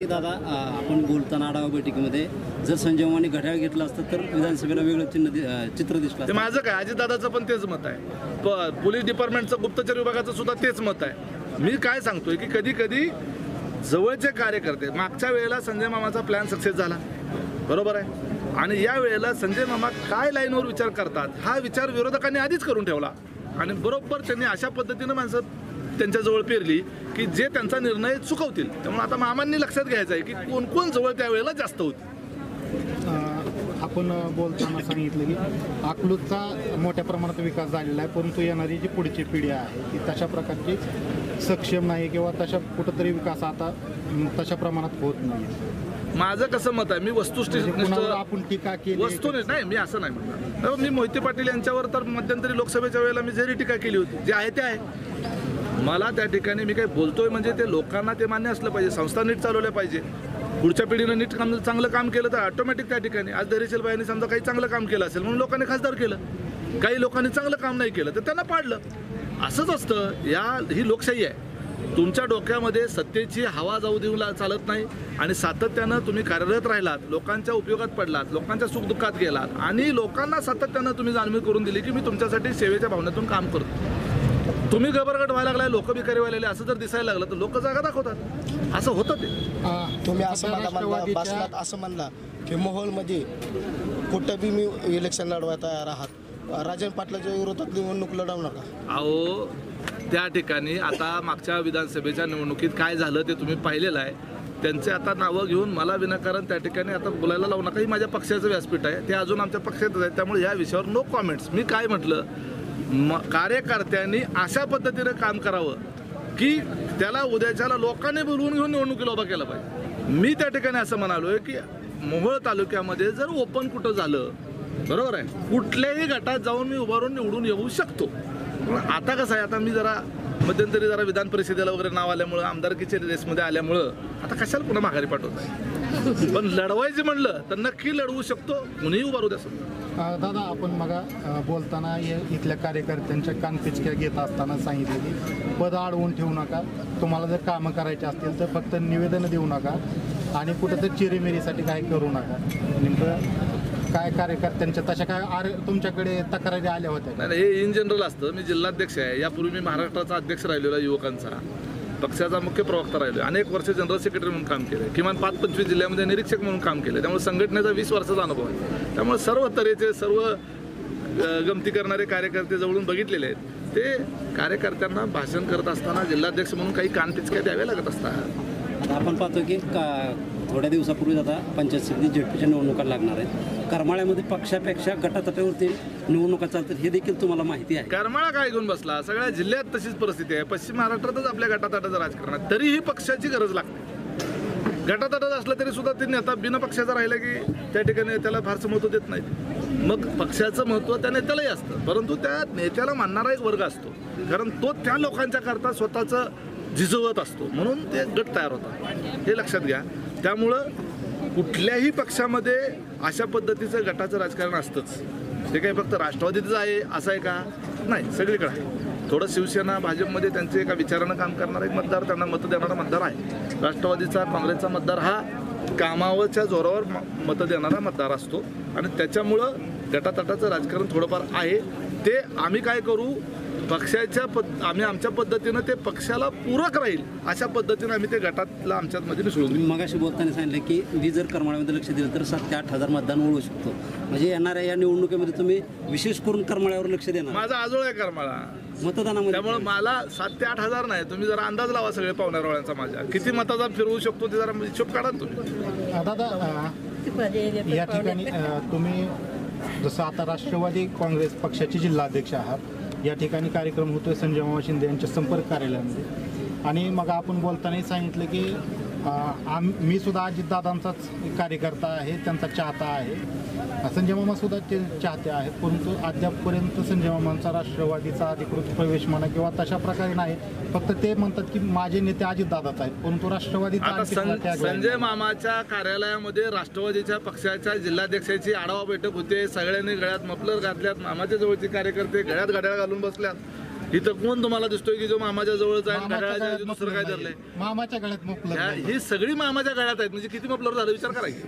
दादा, आपण बोलताना आढावा बैठकीमध्ये जर संजय मामाने घड्याळ घेतलं असतं तर विधानसभेला वेगळं चित्र दिसलं. ते माझं काय, अजितदादाचं पण तेच मत आहे, पोलीस डिपार्टमेंटचं गुप्तचर विभागाचं सुद्धा तेच मत आहे. मी काय सांगतोय की कधी कधी जवळचे कार्यकर्ते, मागच्या वेळेला संजय मामाचा प्लॅन सक्सेस झाला, बरोबर आहे, आणि या वेळेला संजय मामा काय लाईनवर विचार करतात हा विचार विरोधकांनी आधीच करून ठेवला आणि बरोबर त्यांनी अशा पद्धतीनं माणसं त्यांच्याजवळ पेरली की जे त्यांचा निर्णय चुकवतील. त्यामुळे आता मामांनी लक्षात घ्यायचं आहे की कोण कोण जवळ त्यावेळेला जास्त होते. आपण बोलताना सांगितलं की अकलूजचा मोठ्या प्रमाणात विकास झालेला आहे, परंतु येणारी जी पुढची पिढी आहे ती तशा प्रकारची सक्षम नाही किंवा तशा कुठंतरी विकास आता तशा प्रमाणात होत नाही. माझं कसं मत आहे, मी वस्तुनिष्ठ आपण टीका केली वस्तुनिष्ठ नाही, मी असं नाही म्हणणार. मी मोहिते पाटील यांच्यावर तर मध्यंतरी लोकसभेच्या वेळेला मी जरी टीका केली होती, जे आहे ते आहे. मला त्या ठिकाणी मी काही बोलतोय म्हणजे ते लोकांना ते मान्य असलं पाहिजे, संस्था नीट चालवल्या पाहिजे, पुढच्या पिढीनं नीट चांगलं काम केलं तर ऑटोमॅटिक त्या ठिकाणी आज धैर्यशील बाईंनी समजा काही चांगलं काम केलं असेल म्हणून लोकांनी खासदार केलं, काही लोकांनी चांगलं काम नाही केलं तर त्यांना पाडलं. असंच असतं, ही लोकशाही आहे. तुमच्या डोक्यामध्ये सत्तेची हवा जाऊ देऊ चालत नाही आणि सातत्यानं तुम्ही कार्यरत राहिलात, लोकांच्या उपयोगात पडलात, लोकांच्या सुखदुःखात गेलात आणि लोकांना सातत्यानं तुम्ही जाणीव करून दिली की मी तुमच्यासाठी सेवेच्या भावनेतून काम करतो. तुम्ही गबरगट व्हायला लागलाय, लोक बिकारी व्हायला असं जर दिसायला लागलं तर लोक जागा दाखवतात. असं होतं ते. तुम्ही असं बसलात असं म्हणला की मोहोळमध्ये कुठं बी मी इलेक्शन लढवायला तयार आहात, राजन पाटलाच्या विरोधात निवडणूक लढवणार का? अहो, त्या ठिकाणी आता मागच्या विधानसभेच्या निवडणुकीत काय झालं ते तुम्ही पाहिलेलं आहे. त्यांचे आता नावं घेऊन मला विनाकारण त्या ठिकाणी आता बोलायला लावू नका. ही माझ्या पक्षाचं व्यासपीठ आहे, ते अजून आमच्या पक्षातच आहे, त्यामुळे या विषयावर नो कॉमेंट्स. मी काय म्हटलं, कार्यकर्त्यांनी अशा पद्धतीनं काम करावं की त्याला उद्याच्याला लोकांनी बोलवून घेऊन निवडणुकीला उभा केला पाहिजे. मी त्या ठिकाणी असं म्हणालोय की मोहोळ तालुक्यामध्ये जर ओपन कुठं झालं, बरोबर आहे, कुठल्याही गटात जाऊन मी उभारून निवडून येऊ शकतो. आता कसं आहे, आता मी जरा मध्यंतरी विधान परिषदेला वगैरे नाव आल्यामुळं, आमदारकीच्या रेसमध्ये आल्यामुळं आता कशाला पुन्हा माघारी पाठवत आहे. पण लढवायचं म्हणलं तर नक्की लढवू शकतो, कुणीही उभारू द्या. दादा, आपण मग बोलताना इथल्या कार्यकर्त्यांच्या कानपिचक्या घेत असताना सांगितलं की पद अडवून ठेवू नका, तुम्हाला जर कामं करायची असतील तर फक्त निवेदन देऊ नका आणि कुठं तर चिरीमिरीसाठी काय करू नका. नेमकं काय कार्यकर्त्यांच्या तशा काय तुमच्याकडे तक्रारी आल्या होत्या? नाही, हे इन जनरल असतं. मी जिल्हाध्यक्ष आहे, यापूर्वी मी महाराष्ट्राचा अध्यक्ष राहिलेला युवकांचा, पक्षाचा मुख्य प्रवक्ता राहिलो, अनेक वर्ष जनरल सेक्रेटरी म्हणून काम केलं, किमान 5-25 जिल्ह्यामध्ये निरीक्षक म्हणून काम केलं, त्यामुळे संघटनेचा 20 वर्षाचा अनुभव आहे. त्यामुळे सर्व तऱ्हेचे सर्व गमती करणारे कार्यकर्ते जवळून बघितलेले आहेत. ते कार्यकर्त्यांना भाषण करत असताना जिल्हाध्यक्ष म्हणून काही कानपिचक्या द्याव्या लागत असतात. आपण पाहतो की थोड्या दिवसापूर्वी आता पंचायत समिती जेडपीच्या निवडणुका लागणार आहेत. करमाळ्यामध्ये पक्षापेक्षा गटातटावरती निवडणुका चालतात हे देखील तुम्हाला माहिती आहे. करमाळा काय घेऊन बसला, सगळ्या जिल्ह्यात तशीच परिस्थिती आहे. पश्चिम महाराष्ट्रातच आपल्या गटातटाचं राजकारण आहे, तरीही पक्षाची गरज लागते. गटातटात असलं तरी सुद्धा ते नेता बिना पक्षाचा राहिला की त्या ठिकाणी त्याला फारसं महत्त्व देत नाहीत. मग पक्षाचं महत्त्व त्या नेत्यालाही असतं, परंतु त्या नेत्याला मानणारा एक वर्ग असतो, कारण तो त्या लोकांच्या करता स्वतःचं झिजवत असतो, म्हणून ते गट तयार होतात, हे लक्षात घ्या. त्यामुळं कुठल्याही पक्षामध्ये अशा पद्धतीचं गटाचं राजकारण असतंच. ते काही फक्त राष्ट्रवादीचं आहे असं आहे का? नाही, सगळीकडे आहे. थोडं शिवसेना भाजपमध्ये त्यांचे एका विचारानं काम करणारा एक मतदार, त्यांना मतं देणारा मतदार आहे. राष्ट्रवादीचा, काँग्रेसचा मतदार हा कामावरच्या जोरावर मतं देणारा मतदार असतो आणि त्याच्यामुळं गटातटाचं राजकारण थोडंफार आहे. ते आम्ही काय करू, आम्ही आमच्या पद्धतीनं ते पक्षाला पूरक राहील अशा पद्धतीनं आम्ही ते गटातला आमच्यामध्ये मिसळून. मगाशी बोलताना सांगितलं की मी जर करमाळ्यामध्ये लक्ष दिलं तर 7 ते 8 हजार मतदान वळू शकतो. म्हणजे येणाऱ्या या निवडणुकीमध्ये तुम्ही विशेष करून करमाळ्यावर लक्ष देणार? माझा आजोळ आहे करमाळा मतदानामध्ये, त्यामुळे मला 7 ते 8 हजार नाही, तुम्ही जरा अंदाज लावा सगळे पाहुण्यारोळ्यांचा माझ्या किती मताचा फिरवू शकतो ते जरा हिशोब काढा तुम्ही. दादा, या ठिकाणी तुम्ही जसं आता राष्ट्रवादी काँग्रेस पक्षाचे जिल्हाध्यक्ष आहात, या ठिकाणी कार्यक्रम होतोय संजय मामा शिंदे यांच्या संपर्क कार्यालयामध्ये, आणि मग आपण बोलतानाही सांगितलं की मी सुद्धा अजितदादांचाच कार्यकर्ता आहे, त्यांचा चाहता आहे, संजय मामा सुद्धा ते चाहते आहेत, परंतु अद्यापपर्यंत संजय मामांचा राष्ट्रवादीचा अधिकृत प्रवेश म्हणा किंवा तशा प्रकारे नाही. फक्त ते म्हणतात की माझे नेते अजितदादाच आहेत, परंतु राष्ट्रवादीचा संजय मामाच्या कार्यालयामध्ये राष्ट्रवादीच्या पक्षाच्या जिल्हाध्यक्षाची आढावा बैठक होते. सगळ्यांनी गळ्यात मफलर घातल्यात, मामाच्या जवळचे कार्यकर्ते गळ्यात घड्याळ घालून बसल्यात इथं कोण तुम्हाला दिसतोय की जो मामाच्या जवळ जाईल मामाच्या घड्याळाच्या गळ्यात ऐवजी दुसरं मफलर काय नाहीये. धरलंय? मामाच्या गळ्यात मफलर नाहीये. ही सगळी मामाच्या गळ्यात आहेत, म्हणजे किती मफलर झालं विचार करायची.